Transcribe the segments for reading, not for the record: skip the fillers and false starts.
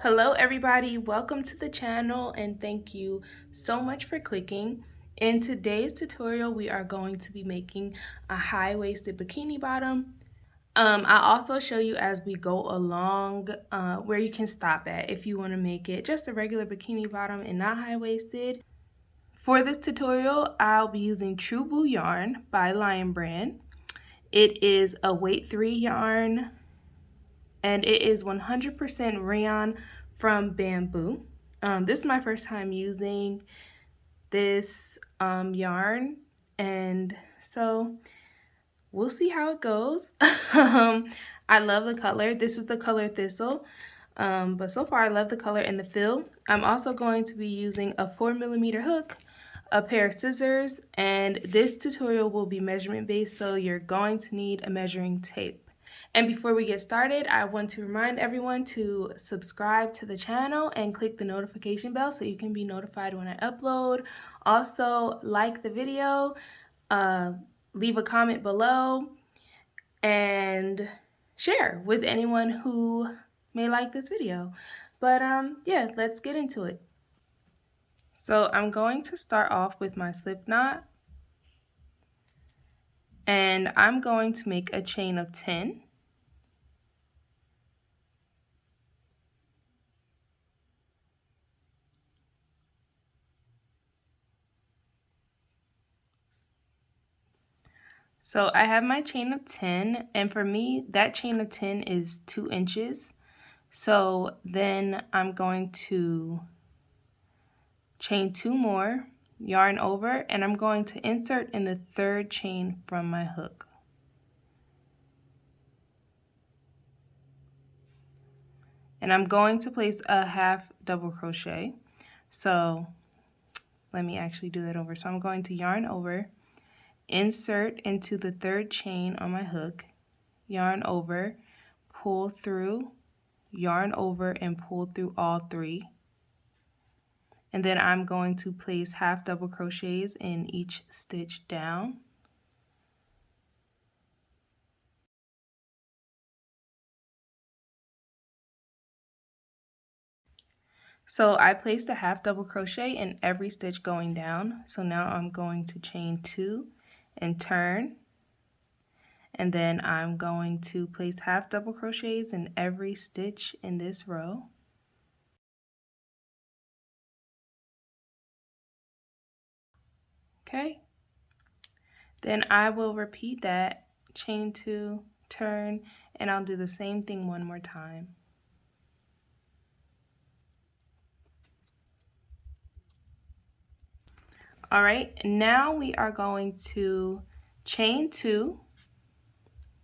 Hello everybody, welcome to the channel and thank you so much for clicking. In today's tutorial we are going to be making a high-waisted bikini bottom. I'll also show you as we go along where you can stop at if you want to make it just a regular bikini bottom and not high-waisted. For this tutorial I'll be using True Blue yarn by Lion Brand. It is a weight 3 yarn and it is 100% rayon from bamboo. This is my first time using this yarn, and so we'll see how it goes. I love the color. This is the color Thistle, but so far I love the color and the feel. I'm also going to be using a 4mm hook, a pair of scissors, and this tutorial will be measurement based, so you're going to need a measuring tape. And before we get started, I want to remind everyone to subscribe to the channel and click the notification bell so you can be notified when I upload. Also, like the video, leave a comment below, and share with anyone who may like this video. But yeah, let's get into it. So I'm going to start off with my slip knot, and I'm going to make a chain of 10. So I have my chain of 10, and for me, that chain of 10 is 2 inches. So then I'm going to chain 2 more, yarn over, and I'm going to insert in the 3rd chain from my hook. And I'm going to place a half double crochet. So let me actually do that over. So I'm going to yarn over, insert into the 3rd chain on my hook, yarn over, pull through, yarn over, and pull through all 3. And then I'm going to place half double crochets in each stitch down. So I placed a half double crochet in every stitch going down. So now I'm going to chain 2 and turn. And then I'm going to place half double crochets in every stitch in this row. Okay. Then I will repeat that, chain 2, turn, and I'll do the same thing one more time. All right, now we are going to chain 2,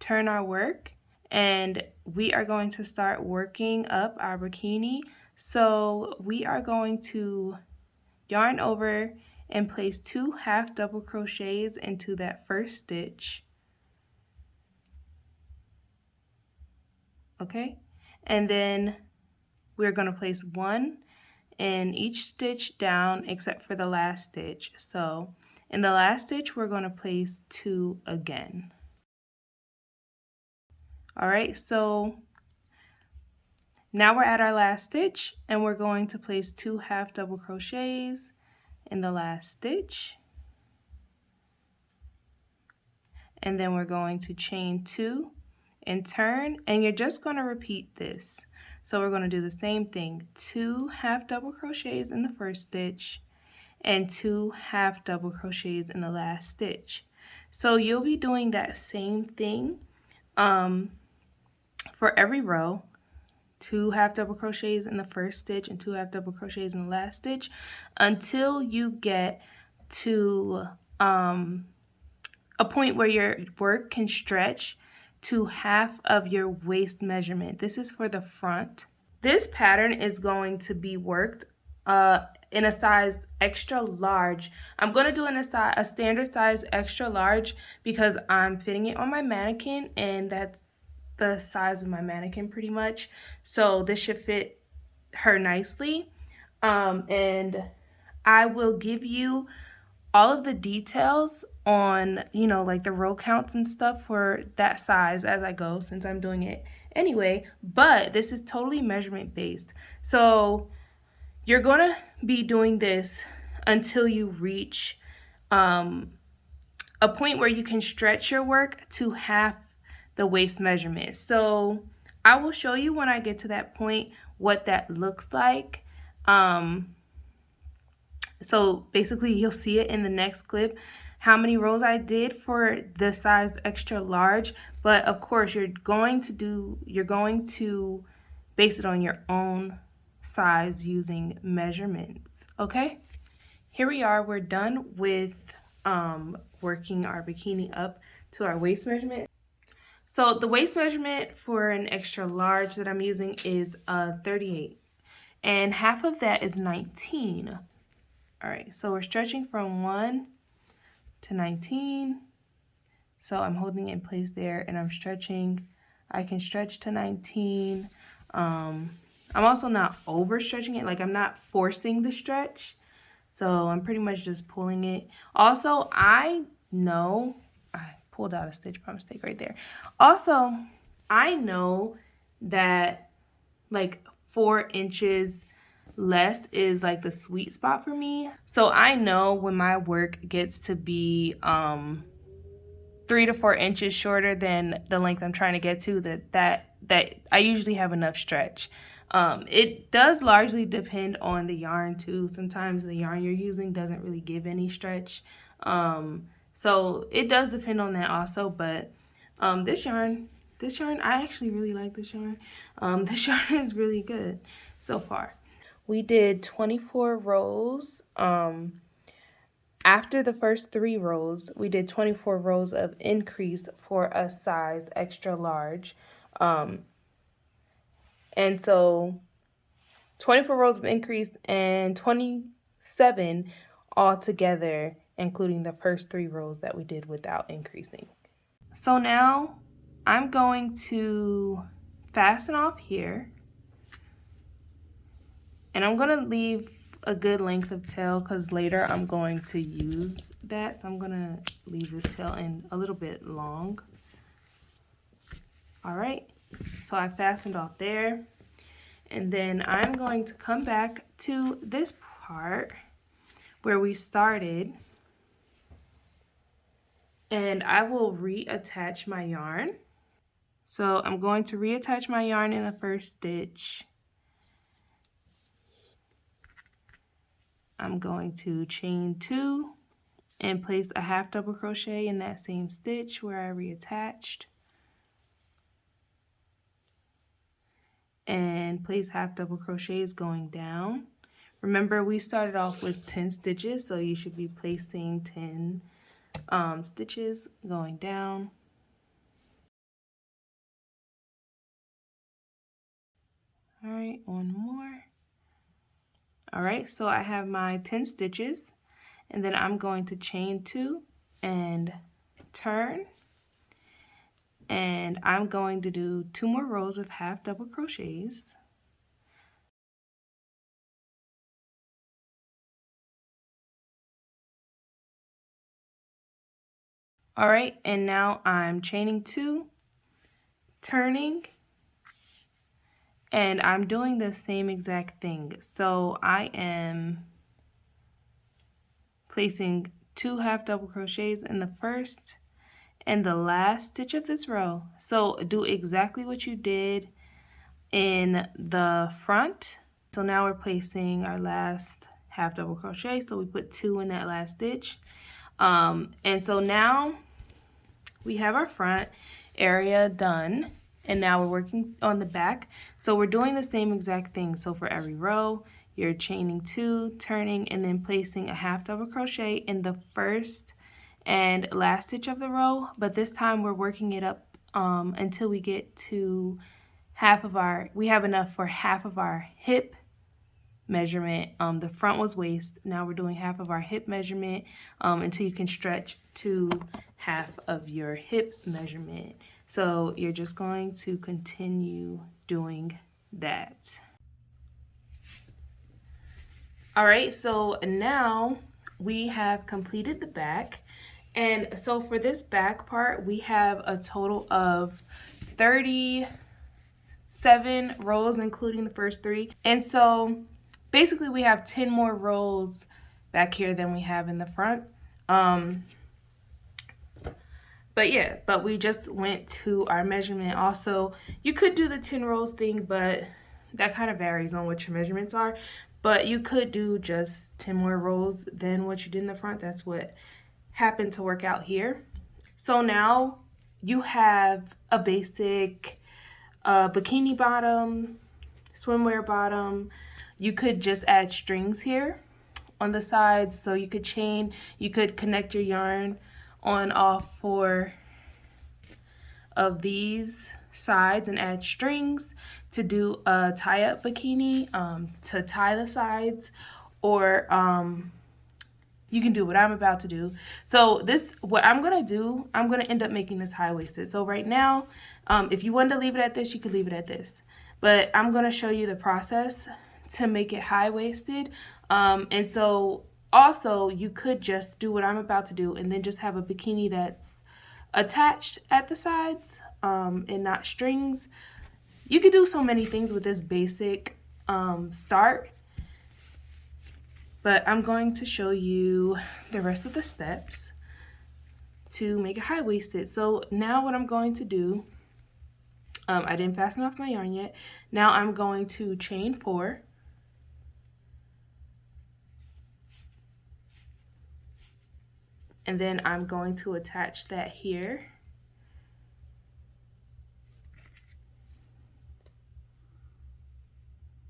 turn our work, and we are going to start working up our bikini. So we are going to yarn over and place 2 half double crochets into that first stitch. Okay, and then we're going to place 1 in each stitch down except for the last stitch. So in the last stitch we're going to place 2 again. All right, so now we're at our last stitch, and we're going to place 2 half double crochets in the last stitch, and then we're going to chain 2 and turn, and you're just going to repeat this. So we're going to do the same thing, 2 half double crochets in the first stitch and 2 half double crochets in the last stitch. So you'll be doing that same thing for every row. 2 half double crochets in the first stitch and 2 half double crochets in the last stitch until you get to a point where your work can stretch to half of your waist measurement. This is for the front. This pattern is going to be worked in a size extra large. I'm going to do a standard size extra large because I'm fitting it on my mannequin, and that's the size of my mannequin pretty much. So this should fit her nicely. And I will give you all of the details on, like the row counts and stuff for that size as I go, since I'm doing it Anyway, but this is totally measurement based. So you're gonna be doing this until you reach a point where you can stretch your work to half the waist measurement. So I will show you when I get to that point what that looks like. So basically you'll see it in the next clip how many rows I did for the size extra large, but of course you're going to base it on your own size using measurements. Okay, here we are, we're done with working our bikini up to our waist measurement. So the waist measurement for an extra large that I'm using is 38, and half of that is 19. All right, so we're stretching from 1 to 19. So I'm holding it in place there and I'm stretching. I can stretch to 19. I'm also not overstretching it, like I'm not forcing the stretch. So I'm pretty much just pulling it. Also, I know, I pulled out a stitch by mistake right there. Also, I know that like 4 inches less is like the sweet spot for me. So I know when my work gets to be 3 to 4 inches shorter than the length I'm trying to get to, that I usually have enough stretch. It does largely depend on the yarn too. Sometimes the yarn you're using doesn't really give any stretch. So it does depend on that also, but this yarn, I actually really like this yarn. This yarn is really good so far. We did 24 rows. After the first 3 rows, we did 24 rows of increase for a size extra large. And so 24 rows of increase and 27 altogether, including the first 3 rows that we did without increasing. So now I'm going to fasten off here, and I'm going to leave a good length of tail because later I'm going to use that. So I'm going to leave this tail in a little bit long. All right, so I fastened off there, and then I'm going to come back to this part where we started, and I will reattach my yarn. So I'm going to reattach my yarn in the first stitch. I'm going to chain 2 and place a half double crochet in that same stitch where I reattached, and place half double crochets going down. Remember, we started off with 10 stitches, so you should be placing 10 stitches going down. All right, one more. All right, so I have my 10 stitches, and then I'm going to chain 2 and turn, and I'm going to do 2 more rows of half double crochets. All right, and now I'm chaining 2, turning, and I'm doing the same exact thing. So I am placing 2 half double crochets in the first and the last stitch of this row. So do exactly what you did in the front. So now we're placing our last half double crochet. So we put 2 in that last stitch. And so now we have our front area done, and now we're working on the back. So we're doing the same exact thing. So for every row, you're chaining 2, turning, and then placing a half double crochet in the first and last stitch of the row. But this time we're working it up until we get to we have enough for half of our hip measurement. The front was waist. Now we're doing half of our hip measurement until you can stretch to half of your hip measurement. So you're just going to continue doing that. All right, so now we have completed the back. And so for this back part, we have a total of 30 7 rows, including the first 3. And so basically we have 10 more rows back here than we have in the front. But yeah, but we just went to our measurement. Also, you could do the 10 rows thing, but that kind of varies on what your measurements are. But you could do just 10 more rows than what you did in the front. That's what happened to work out here. So now you have a basic bikini bottom, swimwear bottom. You could just add strings here on the sides, so you could chain, you could connect your yarn on all 4 of these sides and add strings to do a tie-up bikini, to tie the sides, or you can do what I'm about to do. So this, what I'm gonna do, I'm gonna end up making this high-waisted. So right now, if you wanted to leave it at this, you could leave it at this. But I'm gonna show you the process to make it high-waisted. And so also you could just do what I'm about to do and then just have a bikini that's attached at the sides and not strings. You could do so many things with this basic start. But I'm going to show you the rest of the steps to make it high-waisted. So now what I'm going to do, I didn't fasten off my yarn yet. Now I'm going to chain 4. And then I'm going to attach that here.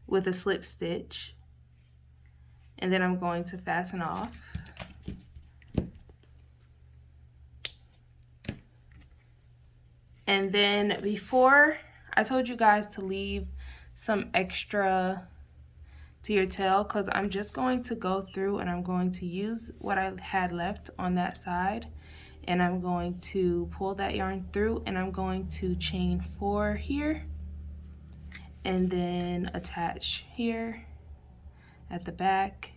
With a slip stitch. And then I'm going to fasten off. And then before, I told you guys to leave some extra to your tail, because I'm just going to go through and I'm going to use what I had left on that side, and I'm going to pull that yarn through, and I'm going to chain 4 here and then attach here at the back.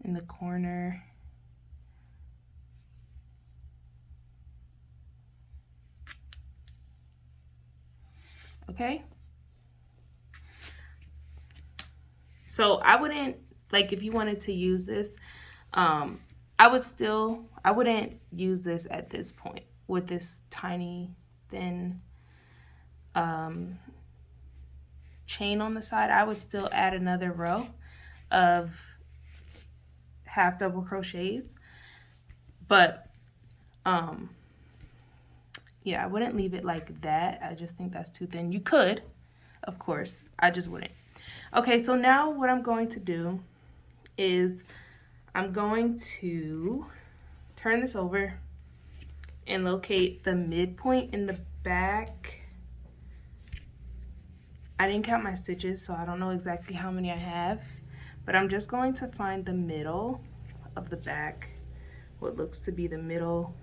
In the corner. Okay? So I wouldn't, like, if you wanted to use this, I wouldn't use this at this point with this tiny thin chain on the side. I would still add another row of half double crochets, but yeah, I wouldn't leave it like that. I just think that's too thin. You could, of course, I just wouldn't. Okay, so now what I'm going to do is I'm going to turn this over and locate the midpoint in the back. I didn't count my stitches, so I don't know exactly how many I have, but I'm just going to find the middle of the back, what looks to be the middle,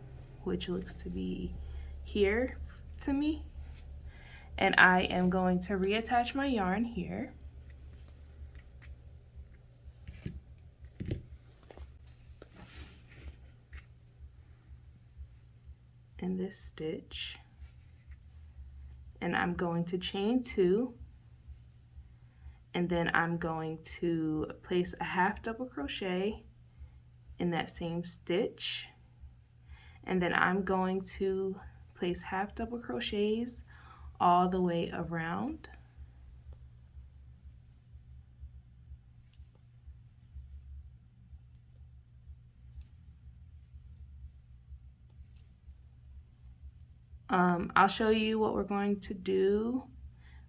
which looks to be here to me. And I am going to reattach my yarn here. In this stitch. And I'm going to chain 2. And then I'm going to place a half double crochet in that same stitch. And then I'm going to place half double crochets all the way around. I'll show you what we're going to do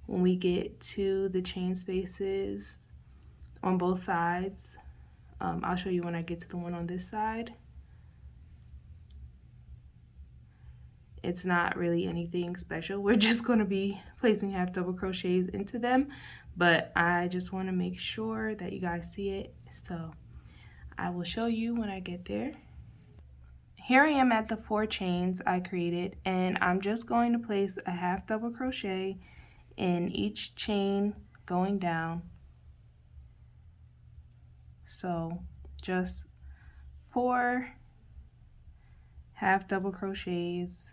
when we get to the chain spaces on both sides. I'll show you when I get to the one on this side. It's not really anything special. We're just going to be placing half double crochets into them, but I just want to make sure that you guys see it. So I will show you when I get there. Here I am at the 4 chains I created, and I'm just going to place a half double crochet in each chain going down. So just 4 half double crochets.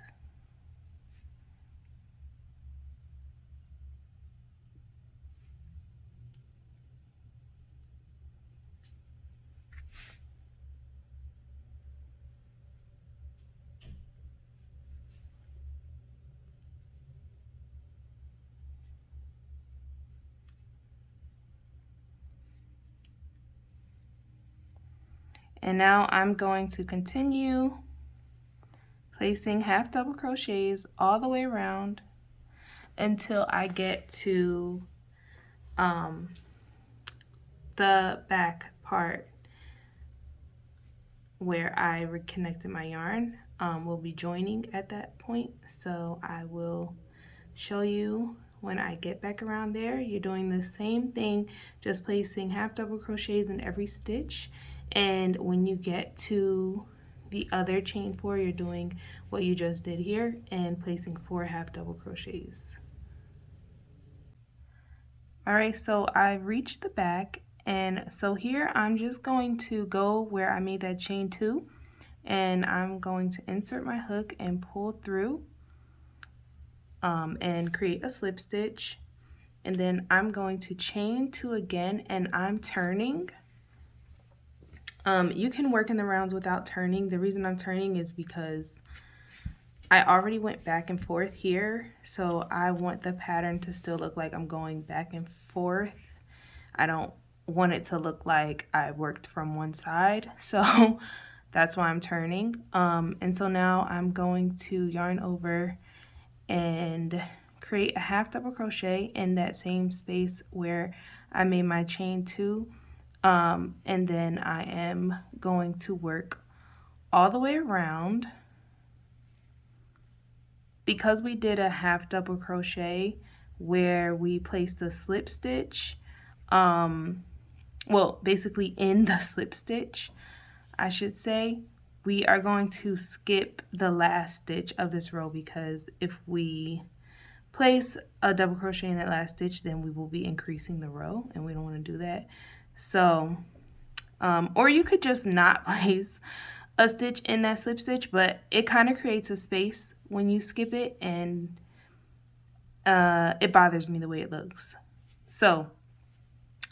And now I'm going to continue placing half double crochets all the way around until I get to the back part where I reconnected my yarn. We'll be joining at that point, so I will show you when I get back around there. You're doing the same thing, just placing half double crochets in every stitch, and when you get to the other chain 4, you're doing what you just did here and placing 4 half double crochets. All right, so I've reached the back, and so here I'm just going to go where I made that chain 2, and I'm going to insert my hook and pull through and create a slip stitch, and then I'm going to chain 2 again, and I'm turning. You can work in the rounds without turning. The reason I'm turning is because I already went back and forth here, so I want the pattern to still look like I'm going back and forth. I don't want it to look like I worked from one side, so that's why I'm turning. And so now I'm going to yarn over and create a half double crochet in that same space where I made my chain 2, and then I am going to work all the way around. Because we did a half double crochet where we placed a slip stitch, well, basically in the slip stitch, I should say, we are going to skip the last stitch of this row, because if we place a double crochet in that last stitch, then we will be increasing the row, and we don't want to do that. So, or you could just not place a stitch in that slip stitch, but it kind of creates a space when you skip it, and it bothers me the way it looks. So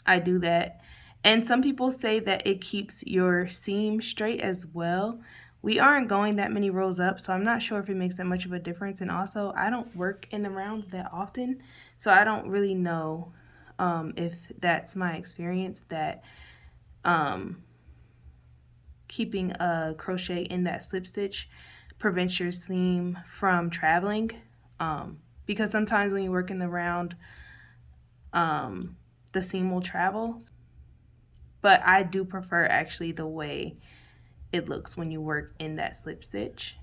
I do that. And some people say that it keeps your seam straight as well. We aren't going that many rows up, so I'm not sure if it makes that much of a difference. And also, I don't work in the rounds that often, so I don't really know if that's my experience, that keeping a crochet in that slip stitch prevents your seam from traveling, because sometimes when you work in the round, the seam will travel. But I do prefer actually the way it looks when you work in that slip stitch.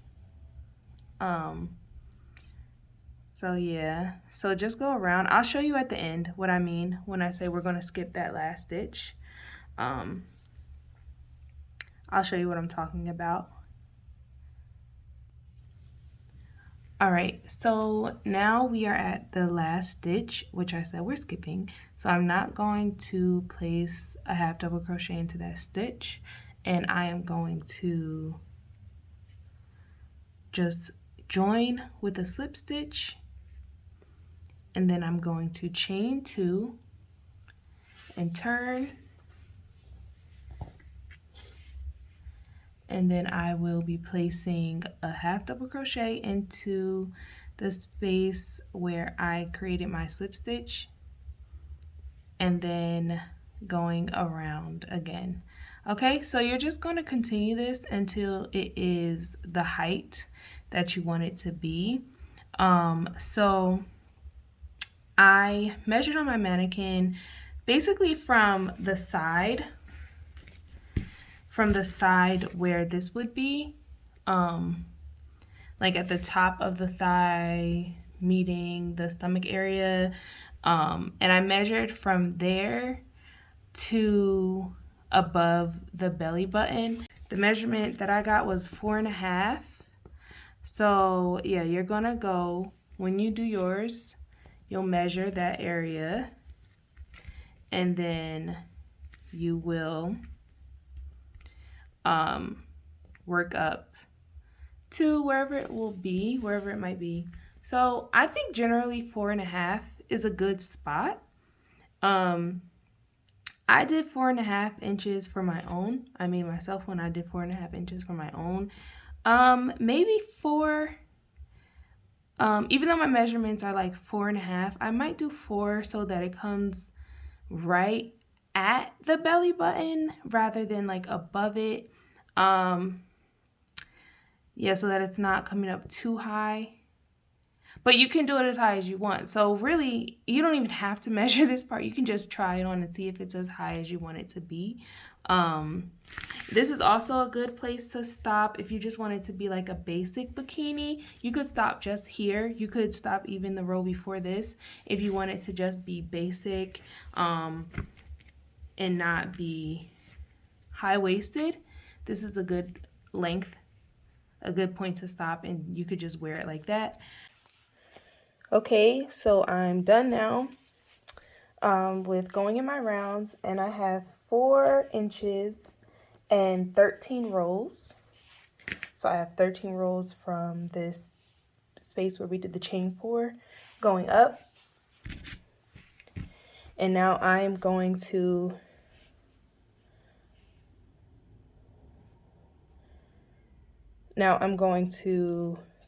So yeah, so just go around. I'll show you at the end what I mean when I say we're going to skip that last stitch. I'll show you what I'm talking about. All right, so now we are at the last stitch, which I said we're skipping. So I'm not going to place a half double crochet into that stitch, and I am going to just join with a slip stitch, and then I'm going to chain 2 and turn, and then I will be placing a half double crochet into the space where I created my slip stitch, and then going around again. Okay, so you're just going to continue this until it is the height that you want it to be. So I measured on my mannequin basically from the side where this would be, like at the top of the thigh meeting the stomach area, and I measured from there to above the belly button. The measurement that I got was 4.5. So yeah, you're gonna go, when you do yours, you'll measure that area, and then you will work up to wherever it will be, wherever it might be. So I think generally 4.5 is a good spot. I did 4.5 inches for my own. I made myself one. I did 4.5 inches for my own. Maybe 4. Even though my measurements are like 4.5, I might do 4 so that it comes right at the belly button rather than like above it. Yeah, so that it's not coming up too high. But you can do it as high as you want. So really, you don't even have to measure this part. You can just try it on and see if it's as high as you want it to be. This is also a good place to stop if you just want it to be like a basic bikini. You could stop just here. You could stop even the row before this if you want it to just be basic and not be high-waisted. This is a good length, a good point to stop, and you could just wear it like that. Okay, so I'm done now with going in my rounds, and I have 4 inches and 13 rows. So I have 13 rows from this space where we did the chain 4 going up. And now I'm going to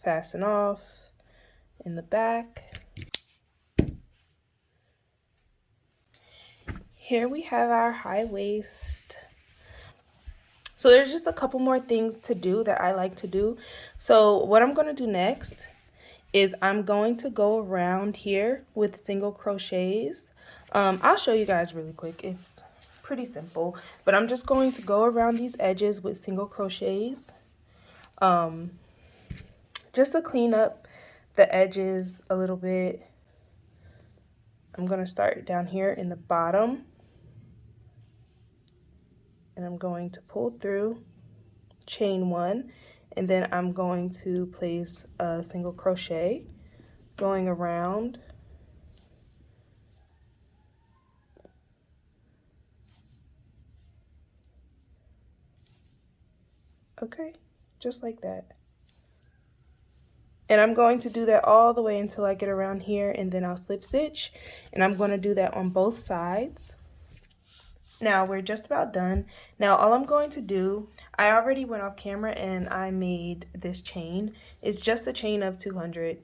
fasten off in the back. Here we have our high waist. So there's just a couple more things to do that I like to do. So what I'm going to do next is I'm going to go around here with single crochets. I'll show you guys really quick. It's pretty simple, but I'm just going to go around these edges with single crochets just to clean up the edges a little bit. I'm going to start down here in the bottom, and I'm going to pull through, chain 1, and then I'm going to place a single crochet going around. Okay, just like that. And I'm going to do that all the way until I get around here, and then I'll slip stitch, and I'm going to do that on both sides. Now we're just about done. Now all I'm going to do, I already went off camera and I made this chain. It's just a chain of 200.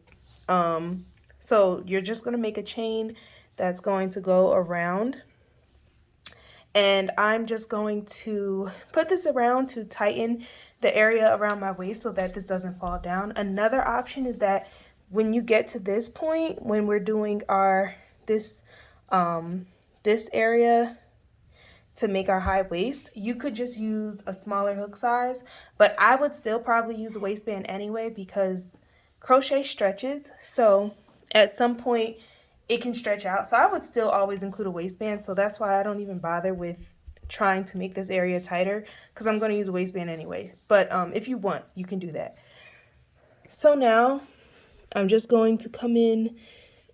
So you're just going to make a chain that's going to go around, and I'm just going to put this around to tighten the area around my waist so that this doesn't fall down. Another option is that when you get to this point, when we're doing this area to make our high waist, you could just use a smaller hook size, but I would still probably use a waistband anyway because crochet stretches, so at some point it can stretch out. So I would still always include a waistband, so that's why I don't even bother with trying to make this area tighter, because I'm going to use a waistband anyway. But if you want, you can do that. So now I'm just going to come in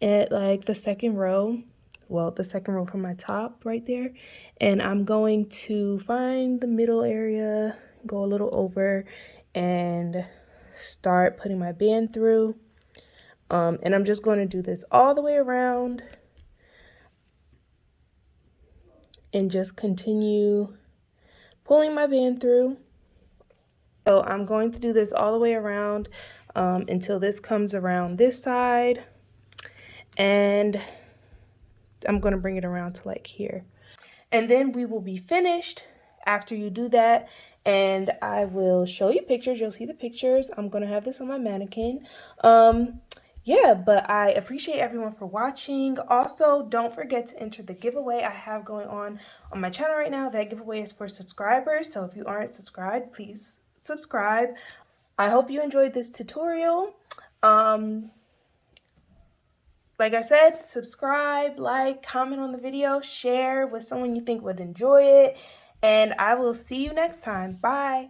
at like the second row, well, the second row from my top right there, and I'm going to find the middle area, go a little over, and start putting my band through. And I'm just going to do this all the way around and just continue pulling my band through. So I'm going to do this all the way around until this comes around this side, and I'm going to bring it around to like here. And then we will be finished after you do that, and I will show you pictures. You'll see the pictures. I'm going to have this on my mannequin. Yeah, but I appreciate everyone for watching. Also, don't forget to enter the giveaway I have going on my channel right now. That giveaway is for subscribers, so if you aren't subscribed, please subscribe. I hope you enjoyed this tutorial. Like I said, subscribe, like, comment on the video, share with someone you think would enjoy it, and I will see you next time. Bye.